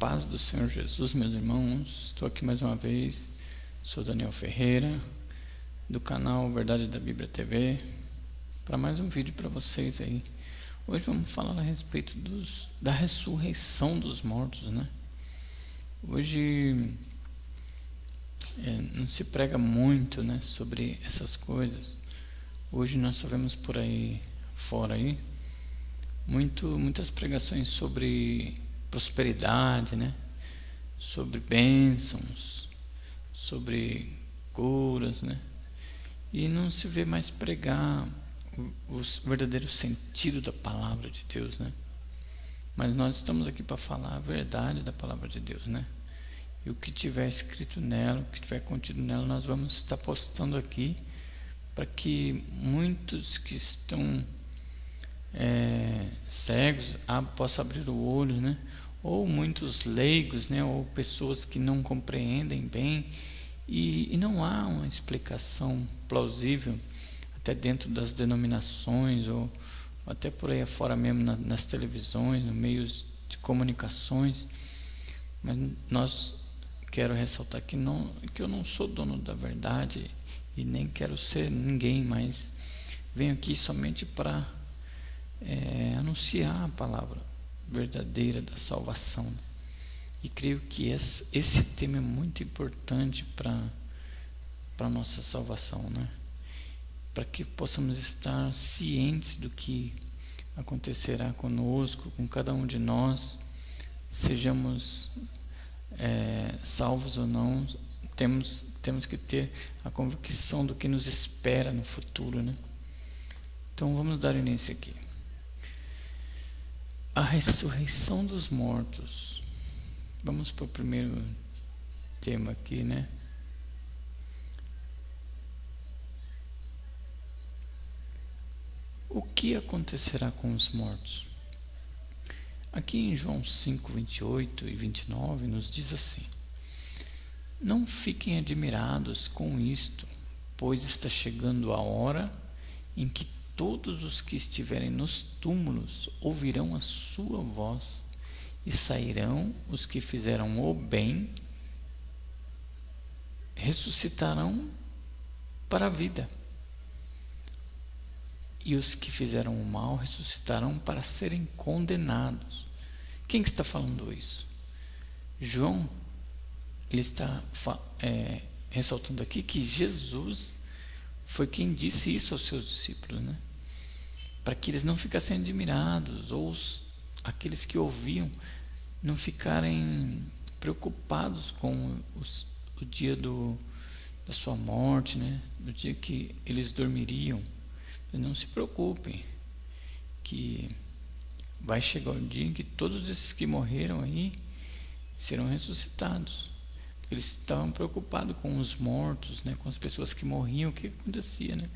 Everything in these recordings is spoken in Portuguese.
paz do Senhor Jesus, meus irmãos. Estou aqui mais uma vez. Sou Daniel Ferreira, do canal Verdade da Bíblia TV, para mais um vídeo para vocês aí. Hoje vamos falar a respeito da ressurreição dos mortos, né? Hoje não se prega muito, né, sobre essas coisas. Hoje nós só vemos por aí fora aí muitas pregações sobre prosperidade, né? Sobre bênçãos, sobre curas, né? E não se vê mais pregar o verdadeiro sentido da palavra de Deus, né? Mas nós estamos aqui para falar a verdade da palavra de Deus, né? E o que tiver escrito nela, o que tiver contido nela, nós vamos estar postando aqui para que muitos que estão cegos possam abrir o olho, né? Ou muitos leigos, né? Ou pessoas que não compreendem bem e não há uma explicação plausível até dentro das denominações ou até por aí afora mesmo nas televisões, nos meios de comunicações. Mas quero ressaltar que eu não sou dono da verdade e nem quero ser ninguém, mas venho aqui somente para anunciar a palavra verdadeira da salvação. E creio que esse tema é muito importante para a nossa salvação, né? Para que possamos estar cientes do que acontecerá conosco, com cada um de nós, sejamos salvos ou não, temos que ter a convicção do que nos espera no futuro, né? Então vamos dar início aqui. A ressurreição dos mortos. Vamos para o primeiro tema aqui, né? O que acontecerá com os mortos? Aqui em João 5, 28 e 29 nos diz assim: não fiquem admirados com isto, pois está chegando a hora em que todos os que estiverem nos túmulos ouvirão a sua voz, e sairão os que fizeram o bem, ressuscitarão para a vida, e os que fizeram o mal ressuscitarão para serem condenados. Quem que está falando isso? João, ele está ressaltando aqui que Jesus foi quem disse isso aos seus discípulos, né? Para que eles não ficassem admirados, ou aqueles que ouviam não ficarem preocupados com o dia da sua morte, né? No dia que eles dormiriam. Não se preocupem, que vai chegar o dia em que todos esses que morreram aí serão ressuscitados. Eles estavam preocupados com os mortos, né? Com as pessoas que morriam, o que acontecia, né?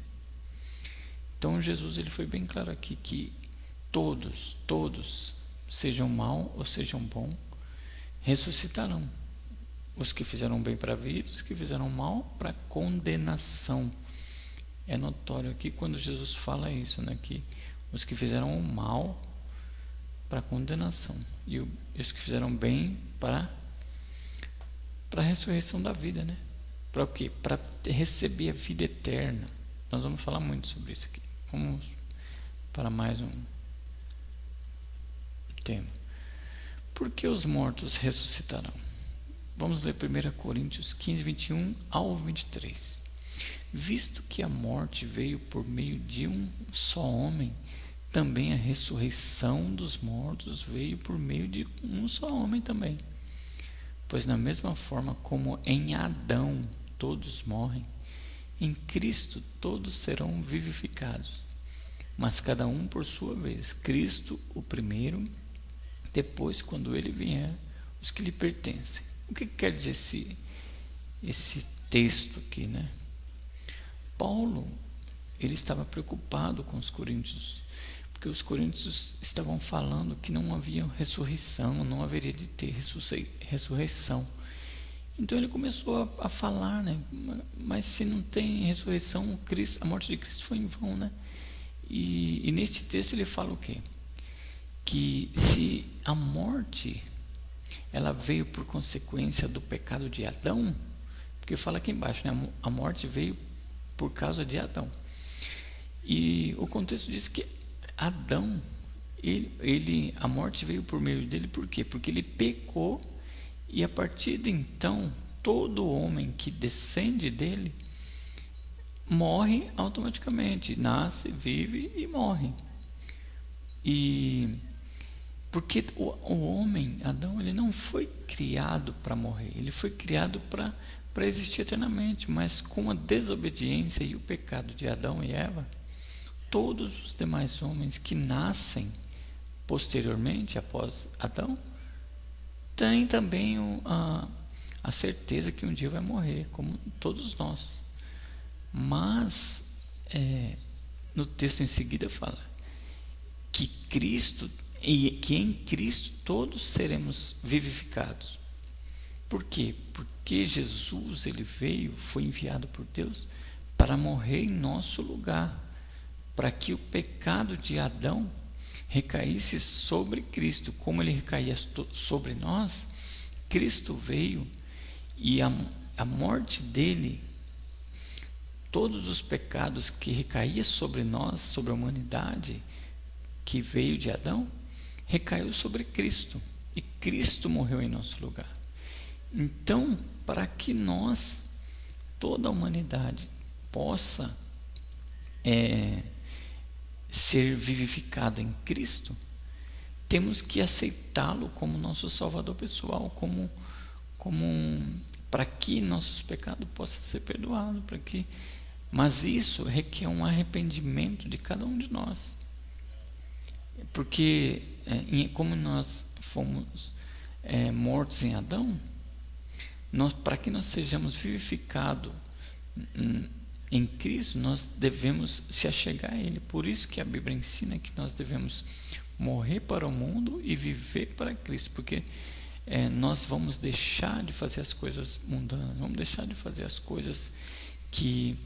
Então Jesus, ele foi bem claro aqui que todos, sejam mal ou sejam bom, ressuscitarão. Os que fizeram bem para a vida, os que fizeram mal para a condenação. É notório aqui quando Jesus fala isso, né? Que os que fizeram o mal para a condenação e os que fizeram bem para a ressurreição da vida, né? Para o quê? Para receber a vida eterna. Nós vamos falar muito sobre isso aqui. Vamos para mais um tema. Por que os mortos ressuscitarão? Vamos ler 1 Coríntios 15, 21 ao 23. Visto que a morte veio por meio de um só homem, também a ressurreição dos mortos veio por meio de um só homem também. Pois da mesma forma como em Adão todos morrem, em Cristo todos serão vivificados, mas cada um por sua vez. Cristo o primeiro, depois, quando ele vier, os que lhe pertencem. O que quer dizer esse texto aqui, né? Paulo, ele estava preocupado com os coríntios, porque os coríntios estavam falando que não havia ressurreição, não haveria de ter ressurreição. Então ele começou a falar, né? Mas se não tem ressurreição, a morte de Cristo foi em vão, né? E neste texto ele fala o quê? Que se a morte ela veio por consequência do pecado de Adão? Porque fala aqui embaixo, né? A morte veio por causa de Adão. E o contexto diz que Adão, a morte veio por meio dele, por quê? Porque ele pecou, e a partir de então, todo homem que descende dele morre automaticamente, nasce, vive e morre. E porque o homem, Adão, ele não foi criado para morrer, ele foi criado para existir eternamente, mas com a desobediência e o pecado de Adão e Eva, todos os demais homens que nascem posteriormente, após Adão, têm também a certeza que um dia vai morrer, como todos nós. Mas no texto em seguida fala que em Cristo todos seremos vivificados. Por quê? Porque Jesus, ele foi enviado por Deus para morrer em nosso lugar, para que o pecado de Adão recaísse sobre Cristo. Como ele recaía sobre nós, Cristo veio, e a morte dele, todos os pecados que recaíam sobre nós, sobre a humanidade que veio de Adão, recaiu sobre Cristo, e Cristo morreu em nosso lugar. Então, para que nós, toda a humanidade, possa ser vivificada em Cristo, temos que aceitá-lo como nosso Salvador pessoal, para que nossos pecados possam ser perdoados, mas isso requer um arrependimento de cada um de nós, porque como nós fomos mortos em Adão, para que nós sejamos vivificados em Cristo, nós devemos se achegar a Ele. Por isso que a Bíblia ensina que nós devemos morrer para o mundo e viver para Cristo, porque nós vamos deixar de fazer as coisas mundanas, vamos deixar de fazer as coisas que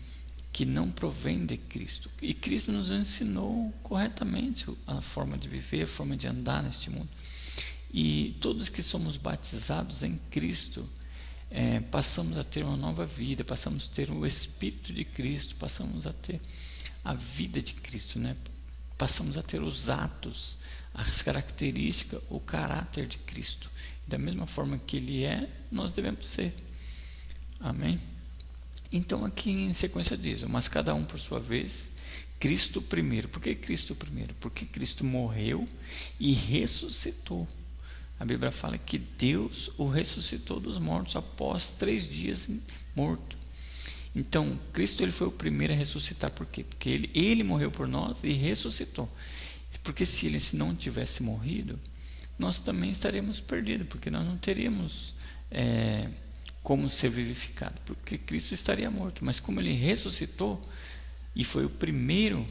não provém de Cristo. E Cristo nos ensinou corretamente a forma de viver, a forma de andar neste mundo. E todos que somos batizados em Cristo, passamos a ter uma nova vida, passamos a ter o Espírito de Cristo, passamos a ter a vida de Cristo, né? Passamos a ter os atos, as características, o caráter de Cristo. Da mesma forma que Ele nós devemos ser. Amém? Então aqui em sequência diz, mas cada um por sua vez, Cristo primeiro. Por que Cristo primeiro? Porque Cristo morreu e ressuscitou. A Bíblia fala que Deus o ressuscitou dos mortos após 3 dias morto. Então Cristo, ele foi o primeiro a ressuscitar. Por quê? Porque ele morreu por nós e ressuscitou. Porque se ele não tivesse morrido, nós também estaríamos perdidos, porque nós não teríamos como ser vivificado, porque Cristo estaria morto. Mas como ele ressuscitou e foi o primeiro,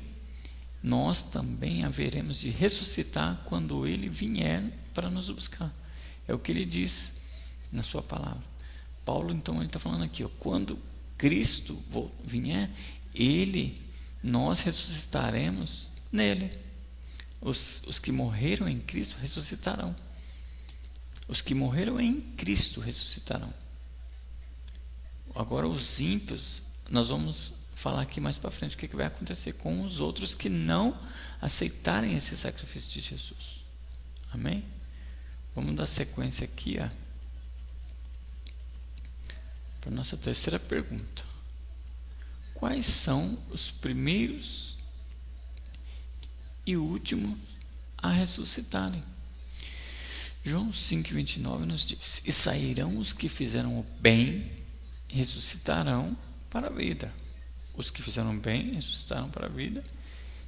nós também haveremos de ressuscitar quando ele vier para nos buscar. É o que ele diz na sua palavra. Paulo, então, ele está falando aqui, quando Cristo vier, nós ressuscitaremos nele. Os que morreram em Cristo ressuscitarão. Os que morreram em Cristo ressuscitarão. Agora os ímpios, nós vamos falar aqui mais para frente o que vai acontecer com os outros que não aceitarem esse sacrifício de Jesus. Amém? Vamos dar sequência aqui para a nossa terceira pergunta. Quais são os primeiros e últimos a ressuscitarem? João 5,29 nos diz: e sairão os que fizeram o bem, ressuscitarão para a vida. Os que fizeram bem ressuscitarão para a vida.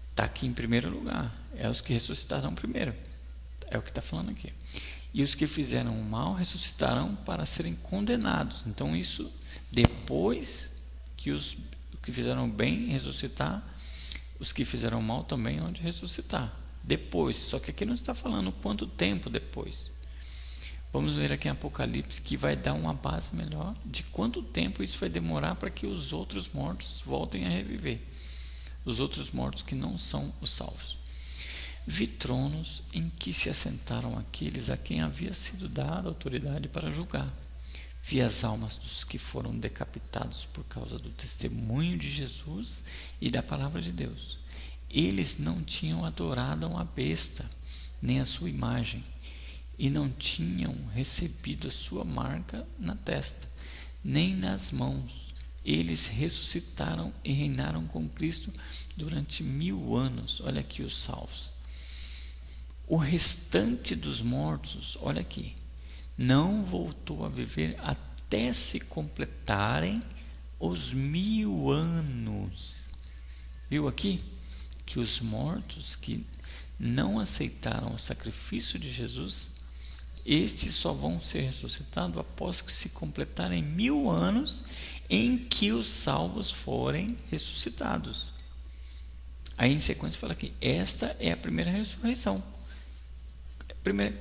Está aqui em primeiro lugar. É os que ressuscitarão primeiro. É o que está falando aqui. E os que fizeram o mal ressuscitarão para serem condenados. Então isso, depois que os que fizeram bem ressuscitar, os que fizeram mal também hão de ressuscitar. Depois, só que aqui não está falando quanto tempo depois. Vamos ler aqui em Apocalipse, que vai dar uma base melhor de quanto tempo isso vai demorar para que os outros mortos voltem a reviver. Os outros mortos que não são os salvos. Vi tronos em que se assentaram aqueles a quem havia sido dada autoridade para julgar. Vi as almas dos que foram decapitados por causa do testemunho de Jesus e da palavra de Deus. Eles não tinham adorado a besta, nem a sua imagem, e não tinham recebido a sua marca na testa, nem nas mãos. Eles ressuscitaram e reinaram com Cristo durante 1000 anos. Olha aqui os salvos. O restante dos mortos, olha aqui, não voltou a viver até se completarem os 1000 anos. Viu aqui? Que os mortos que não aceitaram o sacrifício de Jesus, estes só vão ser ressuscitados após que se completarem 1000 anos em que os salvos forem ressuscitados. Aí em sequência fala que esta é a primeira ressurreição.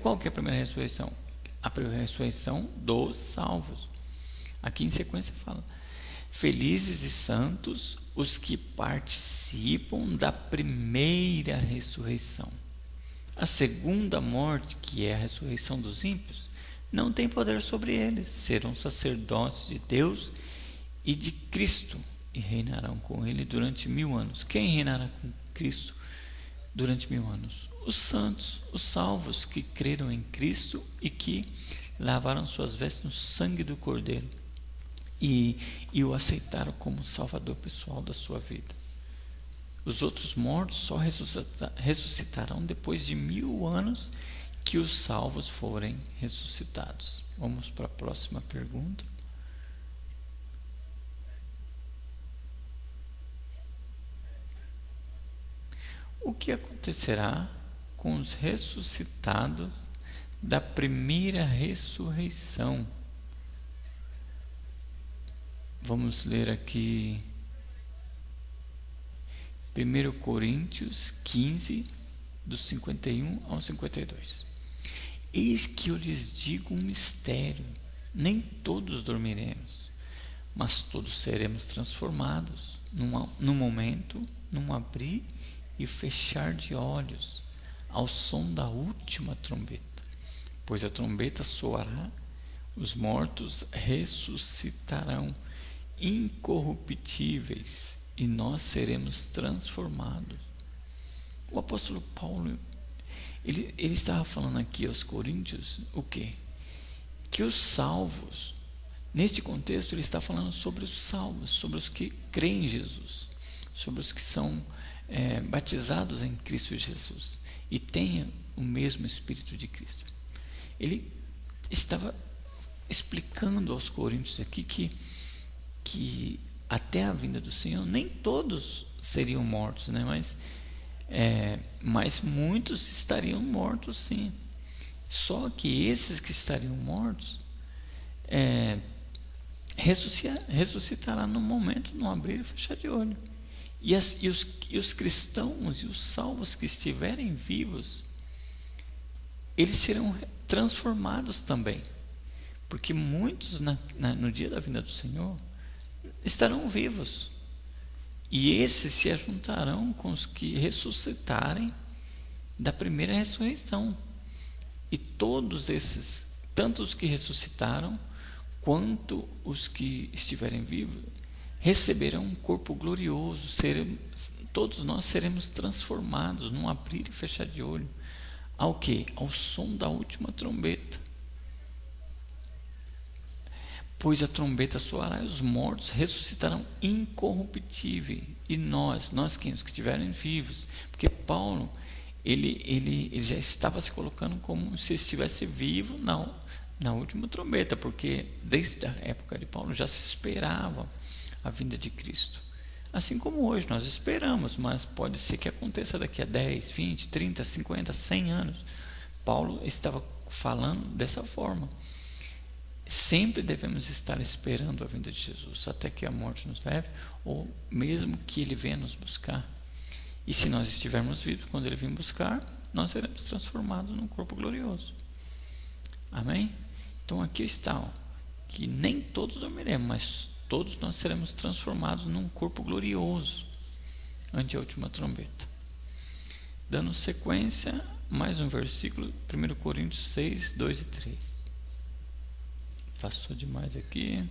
Qual que é a primeira ressurreição? A primeira ressurreição dos salvos. Aqui em sequência fala: felizes e santos os que participam da primeira ressurreição. A segunda morte, que é a ressurreição dos ímpios, não tem poder sobre eles. Serão sacerdotes de Deus e de Cristo e reinarão com ele durante 1000 anos. Quem reinará com Cristo durante 1000 anos? Os santos, os salvos que creram em Cristo e que lavaram suas vestes no sangue do Cordeiro e o aceitaram como salvador pessoal da sua vida. Os outros mortos só ressuscitarão depois de 1000 anos que os salvos forem ressuscitados. Vamos para a próxima pergunta. O que acontecerá com os ressuscitados da primeira ressurreição? Vamos ler aqui 1 Coríntios 15, do 51 ao 52. Eis que eu lhes digo um mistério: nem todos dormiremos, mas todos seremos transformados, num momento, num abrir e fechar de olhos, ao som da última trombeta. Pois a trombeta soará, os mortos ressuscitarão incorruptíveis, e nós seremos transformados. O apóstolo Paulo, ele estava falando aqui aos coríntios o quê? Que os salvos, neste contexto ele está falando sobre os salvos, sobre os que creem em Jesus, sobre os que são batizados em Cristo Jesus e têm o mesmo Espírito de Cristo. Ele estava explicando aos coríntios aqui que até a vinda do Senhor nem todos seriam mortos, né? Mas muitos estariam mortos, sim. Só que esses que estariam mortos ressuscitará no momento, no abrir e fechar de olho. E os cristãos e os salvos que estiverem vivos, eles serão transformados também, porque muitos no dia da vinda do Senhor estarão vivos, e esses se ajuntarão com os que ressuscitarem da primeira ressurreição. E todos esses, tanto os que ressuscitaram quanto os que estiverem vivos, receberão um corpo glorioso. Todos nós seremos transformados num abrir e fechar de olho. Ao quê? Ao som da última trombeta. Pois a trombeta soará e os mortos ressuscitarão incorruptíveis. E nós quem? Os que estiverem vivos. Porque Paulo, ele já estava se colocando como se estivesse vivo na última trombeta, porque desde a época de Paulo já se esperava a vinda de Cristo. Assim como hoje nós esperamos, mas pode ser que aconteça daqui a 10, 20, 30, 50, 100 anos. Paulo estava falando dessa forma. Sempre devemos estar esperando a vinda de Jesus, até que a morte nos leve, ou mesmo que Ele venha nos buscar. E se nós estivermos vivos, quando Ele vir buscar, nós seremos transformados num corpo glorioso. Amém? Então aqui está, que nem todos dormiremos, mas todos nós seremos transformados num corpo glorioso ante a última trombeta. Dando sequência, mais um versículo, 1 Coríntios 6, 2 e 3. Passou demais aqui.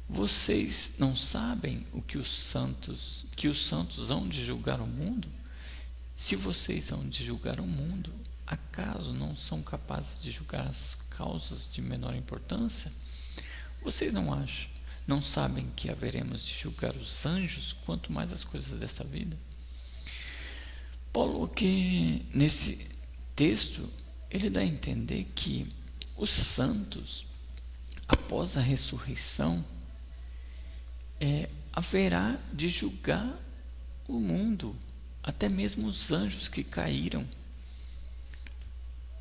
Vocês não sabem o que os santos hão de julgar o mundo? Se vocês hão de julgar o mundo, acaso não são capazes de julgar as causas de menor importância? Vocês não acham, não sabem que haveremos de julgar os anjos, quanto mais as coisas dessa vida? Paulo, que nesse texto, ele dá a entender que os santos, após a ressurreição, haverá de julgar o mundo, até mesmo os anjos que caíram.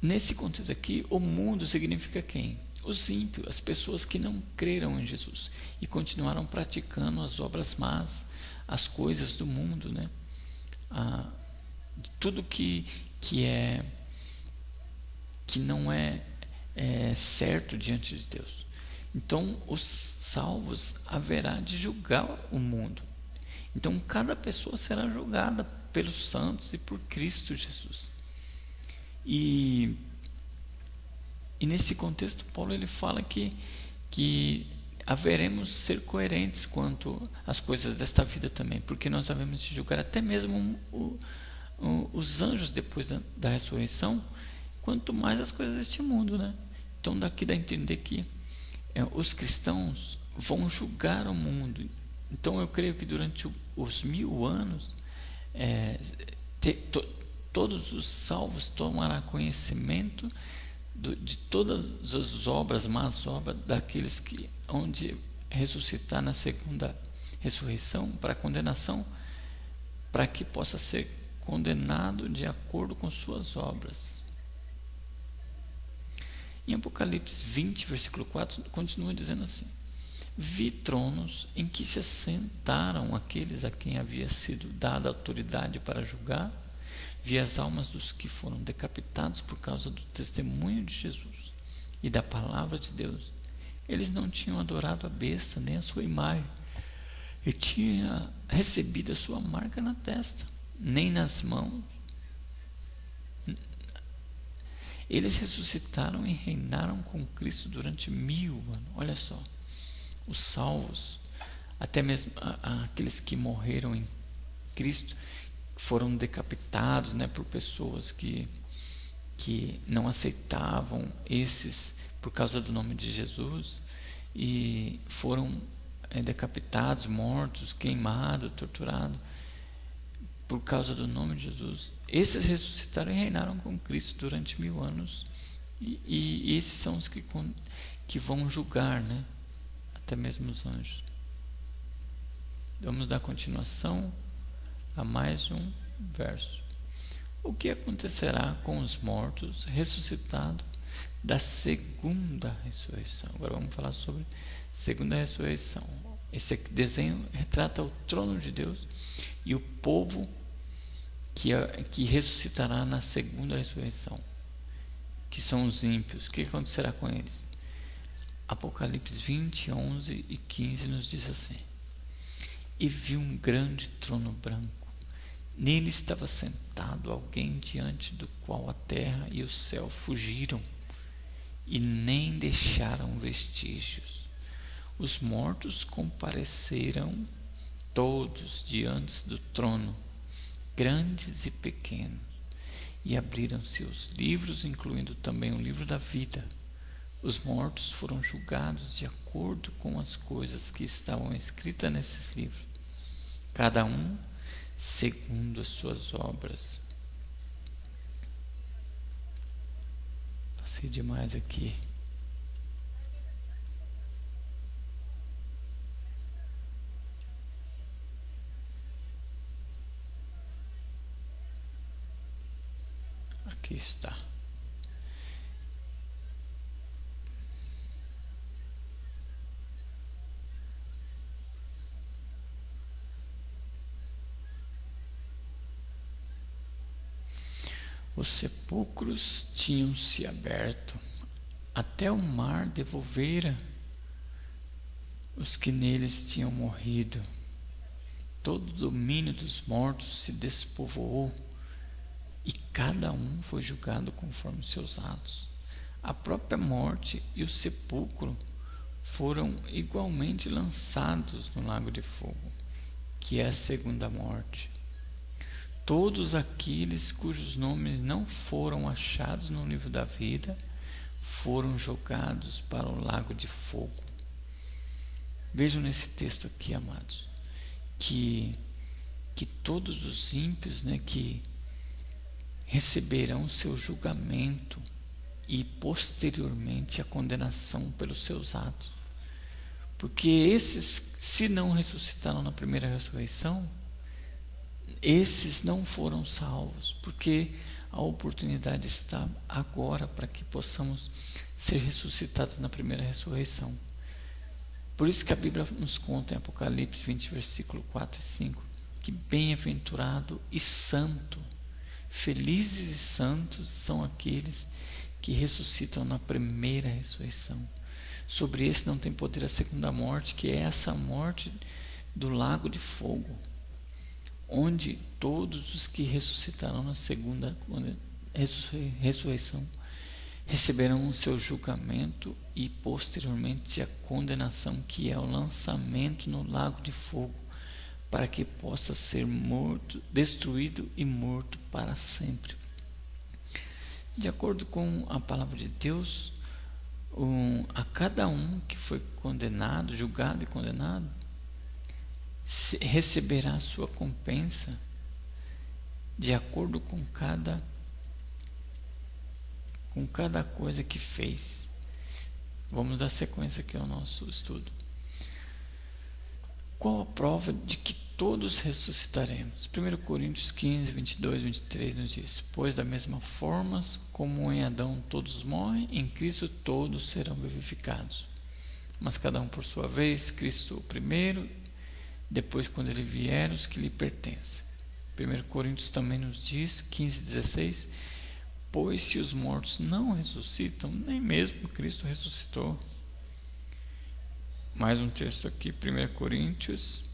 Nesse contexto aqui, o mundo significa quem? Os ímpios, as pessoas que não creram em Jesus e continuaram praticando as obras más, as coisas do mundo, né? Tudo que não é certo diante de Deus. Então, os salvos haverá de julgar o mundo. Então, cada pessoa será julgada pelos santos e por Cristo Jesus. E nesse contexto, Paulo ele fala que haveremos de ser coerentes quanto às coisas desta vida também, porque nós havemos de julgar até mesmo os anjos depois da ressurreição, quanto mais as coisas deste mundo, né? Então daqui dá a entender que os cristãos vão julgar o mundo. Então eu creio que durante os 1000 anos todos os salvos tomarão conhecimento de todas as obras, más obras daqueles que onde ressuscitar na segunda ressurreição para condenação, para que possa ser condenado de acordo com suas obras. Em Apocalipse 20, versículo 4, continua dizendo assim: vi tronos em que se assentaram aqueles a quem havia sido dada autoridade para julgar, vi as almas dos que foram decapitados por causa do testemunho de Jesus e da palavra de Deus. Eles não tinham adorado a besta nem a sua imagem, e tinha recebido a sua marca na testa, nem nas mãos. Eles ressuscitaram e reinaram com Cristo durante 1000 anos. Olha só, os salvos, até mesmo aqueles que morreram em Cristo, foram decapitados, né, por pessoas que não aceitavam esses por causa do nome de Jesus, e foram decapitados, mortos, queimados, torturados por causa do nome de Jesus. Esses ressuscitaram e reinaram com Cristo durante 1000 anos, e esses são os que vão julgar, né, até mesmo os anjos. Vamos dar continuação a mais um verso. O que acontecerá com os mortos ressuscitados da segunda ressurreição? Agora vamos falar sobre segunda ressurreição. Esse desenho retrata o trono de Deus e o povo que ressuscitará na segunda ressurreição, que são os ímpios. O que acontecerá com eles? Apocalipse 20, 11 e 15 nos diz assim: e vi um grande trono branco. Nele estava sentado alguém diante do qual a terra e o céu fugiram e nem deixaram vestígios. Os mortos compareceram todos diante do trono, grandes e pequenos, e abriram-se os livros, incluindo também o livro da vida. Os mortos foram julgados de acordo com as coisas que estavam escritas nesses livros, cada um segundo as suas obras. Passei demais aqui. Aqui está. Os sepulcros tinham se aberto, até o mar devolvera os que neles tinham morrido, todo o domínio dos mortos se despovoou e cada um foi julgado conforme seus atos. A própria morte e o sepulcro foram igualmente lançados no lago de fogo, que é a segunda morte. Todos aqueles cujos nomes não foram achados no livro da vida foram jogados para o lago de fogo. Vejam nesse texto aqui, amados, que todos os ímpios, que receberão o seu julgamento e posteriormente a condenação pelos seus atos. Porque esses, se não ressuscitaram na primeira ressurreição, esses não foram salvos, porque a oportunidade está agora para que possamos ser ressuscitados na primeira ressurreição. Por isso que a Bíblia nos conta em Apocalipse 20, versículo 4 e 5, que bem-aventurado e santo, felizes e santos são aqueles que ressuscitam na primeira ressurreição. Sobre esse não tem poder a segunda morte, que é essa morte do lago de fogo, onde todos os que ressuscitarão na segunda ressurreição receberão o seu julgamento e posteriormente a condenação, que é o lançamento no lago de fogo, para que possa ser morto, destruído e morto para sempre. De acordo com a palavra de Deus, a cada um que foi condenado, julgado e condenado, receberá a sua compensa de acordo com cada coisa que fez. Vamos dar sequência aqui ao nosso estudo. Qual a prova de que todos ressuscitaremos? 1 Coríntios 15, 22, 23 nos diz: pois da mesma forma como em Adão todos morrem, em Cristo todos serão vivificados. Mas cada um por sua vez, Cristo o primeiro, depois quando ele vier, os que lhe pertencem. 1 Coríntios também nos diz, 15, 16, pois se os mortos não ressuscitam, nem mesmo Cristo ressuscitou. Mais um texto aqui, 1 Coríntios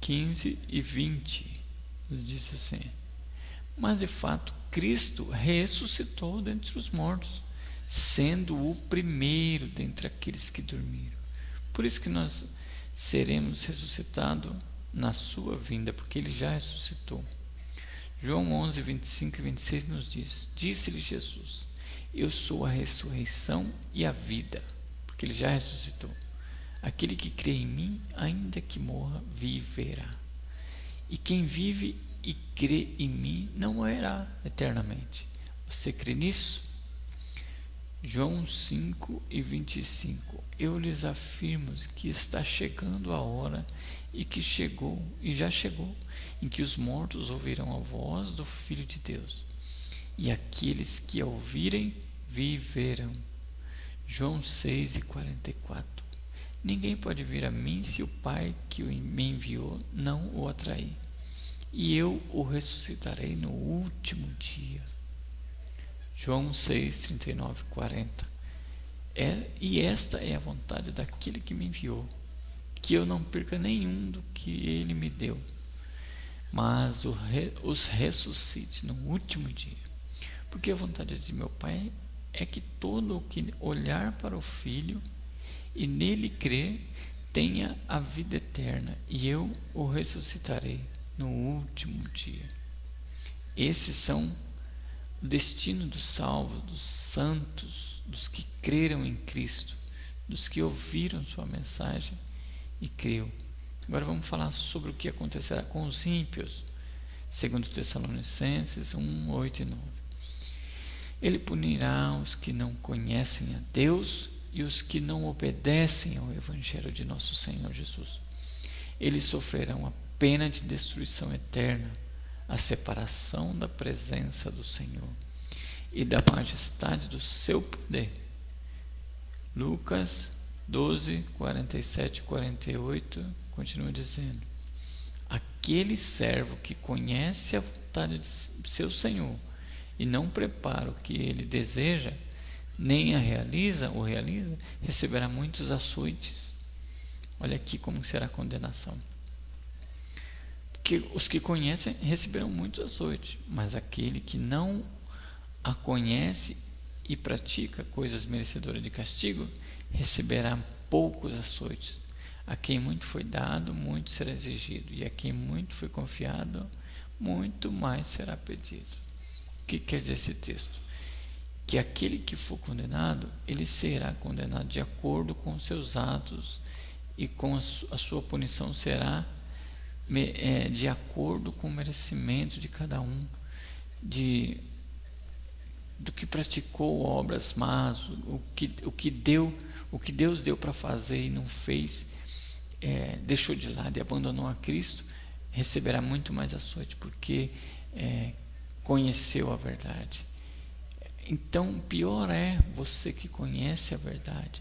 15 e 20, nos diz assim: mas de fato Cristo ressuscitou dentre os mortos, sendo o primeiro dentre aqueles que dormiram. Por isso que nós seremos ressuscitados na sua vinda, porque ele já ressuscitou. João 11, 25 e 26 nos diz: disse-lhe Jesus: eu sou a ressurreição e a vida, porque ele já ressuscitou. Aquele que crê em mim, ainda que morra, viverá. E quem vive e crê em mim não morrerá eternamente. Você crê nisso? João 5 e 25: eu lhes afirmo que está chegando a hora, e que chegou, e já chegou, em que os mortos ouvirão a voz do Filho de Deus, e aqueles que a ouvirem viverão. João 6 e 44: ninguém pode vir a mim se o Pai que me enviou não o atrair, e eu o ressuscitarei no último dia. João 6, 39 e 40: e esta é a vontade daquele que me enviou, que eu não perca nenhum do que ele me deu, mas os ressuscite no último dia. Porque a vontade de meu Pai é que todo o que olhar para o Filho e nele crer tenha a vida eterna, e eu o ressuscitarei no último dia. Esses são o destino dos salvos, dos santos, dos que creram em Cristo, dos que ouviram sua mensagem e creu. Agora vamos falar sobre o que acontecerá com os ímpios, segundo Tessalonicenses 1, 8 e 9. Ele punirá os que não conhecem a Deus e os que não obedecem ao Evangelho de nosso Senhor Jesus. Eles sofrerão a pena de destruição eterna, a separação da presença do Senhor e da majestade do seu poder. Lucas 12, 47 e 48 continua dizendo: aquele servo que conhece a vontade de seu Senhor e não prepara o que ele deseja, nem a realiza, receberá muitos açoites. Olha aqui como será a condenação. Porque os que conhecem receberão muitos açoites, mas aquele que não a conhece e pratica coisas merecedoras de castigo, receberá poucos açoites. A quem muito foi dado, muito será exigido, e a quem muito foi confiado, muito mais será pedido. O que quer dizer esse texto? Que aquele que for condenado, ele será condenado de acordo com os seus atos, e com a sua punição será de acordo com o merecimento de cada um, do que praticou obras más, o que Deus deu para fazer e não fez, deixou de lado e abandonou a Cristo, receberá muito mais açoite, porque conheceu a verdade. Então, pior é você que conhece a verdade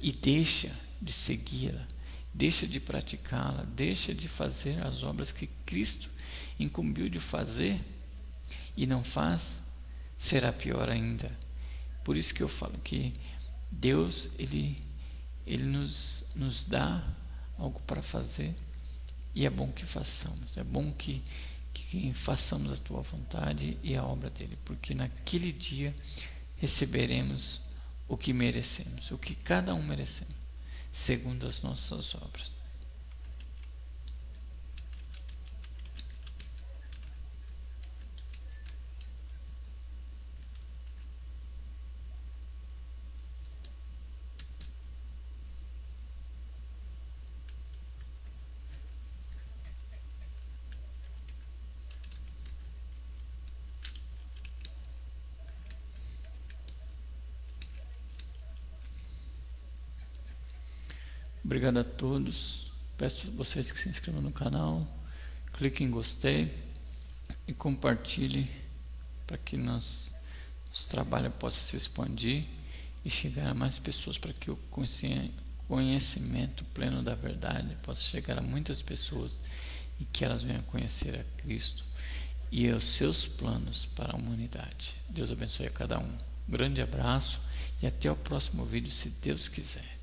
e deixa de segui-la, deixa de praticá-la, deixa de fazer as obras que Cristo incumbiu de fazer e não faz, será pior ainda. Por isso que eu falo que Deus, Ele nos dá algo para fazer, e é bom que façamos, é bom que façamos a tua vontade e a obra dele, porque naquele dia receberemos o que merecemos, o que cada um merecemos, segundo as nossas obras. Obrigado a todos. Peço a vocês que se inscrevam no canal, cliquem em gostei e compartilhe para que nosso trabalho possa se expandir e chegar a mais pessoas, para que o conhecimento pleno da verdade possa chegar a muitas pessoas e que elas venham conhecer a Cristo e os seus planos para a humanidade. Deus abençoe a cada um. Um grande abraço e até o próximo vídeo, se Deus quiser.